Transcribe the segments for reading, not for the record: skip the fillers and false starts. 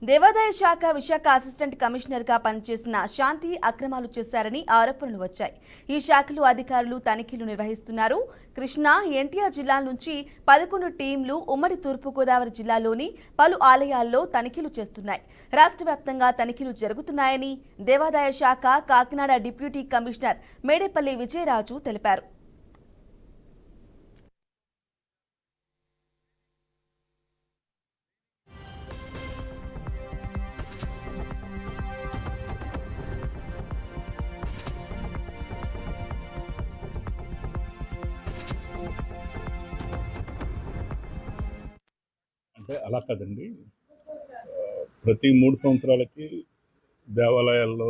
దేవాదాయ శాఖ విశాఖ అసిస్టెంట్ కమిషనర్గా పనిచేసిన శాంతి అక్రమాలు చేశారని ఆరోపణలు వచ్చాయి. ఈ శాఖలో అధికారులు తనిఖీలు నిర్వహిస్తున్నారు. కృష్ణా, ఎన్టీఆర్ జిల్లాల నుంచి 11 టీంలు ఉమ్మడి తూర్పుగోదావరి జిల్లాలోని పలు ఆలయాల్లో తనిఖీలు చేస్తున్నాయి. రాష్ట్ర వ్యాప్తంగా తనిఖీలు జరుగుతున్నాయని దేవాదాయ శాఖ కాకినాడ డిప్యూటీ కమిషనర్ మేడేపల్లి విజయరాజు తెలిపారు. అంటే అలా కాదండి. ప్రతి 3 సంవత్సరాలకి దేవాలయాల్లో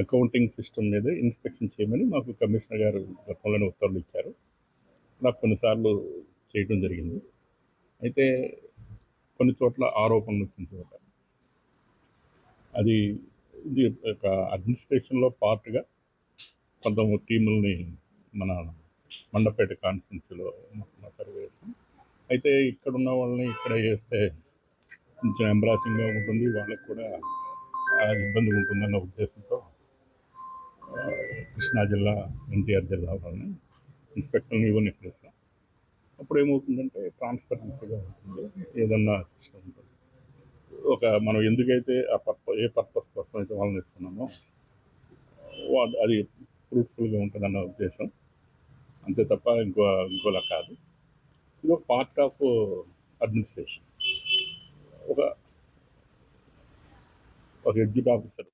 అకౌంటింగ్ సిస్టమ్ మీద ఇన్స్పెక్షన్ చేయమని మాకు కమిషనర్ గారు గతంలోనే ఉత్తర్వులు ఇచ్చారు. నాకు కొన్నిసార్లు చేయడం జరిగింది. అయితే కొన్ని చోట్ల ఆరోపణలు వచ్చిన చోట అది ఇది ఒక అడ్మినిస్ట్రేషన్లో పార్ట్గా కొంతమంది టీముల్ని మన మండపేట కాన్స్టిట్యున్సీలో సర్వే చేస్తాం. అయితే ఇక్కడ ఉన్న వాళ్ళని ఇక్కడ చేస్తే కొంచెం ఎంబ్రాసింగ్గా ఉంటుంది, వాళ్ళకు కూడా ఇబ్బంది ఉంటుందన్న ఉద్దేశంతో కృష్ణా జిల్లా, ఎన్టీఆర్ జిల్లా వాళ్ళని ఇన్స్పెక్టర్ని ఇవన్నీ ఇక్కడ ఇస్తాం. అప్పుడు ఏమవుతుందంటే ట్రాన్స్పరెన్సీగా ఉంటుంది, ఏదన్నా సిస్టమ్ ఉంటుంది. మనం ఎందుకైతే ఏ పర్పస్ కోసం అయితే వాళ్ళని ఇస్తున్నామో అది ఫ్రూట్ఫుల్గా ఉంటుందన్న ఉద్దేశం, అంతే తప్ప ఇంకోలా కాదు. ఇది ఒక పార్ట్ ఆఫ్ అడ్మినిస్ట్రేషన్. ఒక ఎగ్జిక్యూటివ్ ఆఫీసర్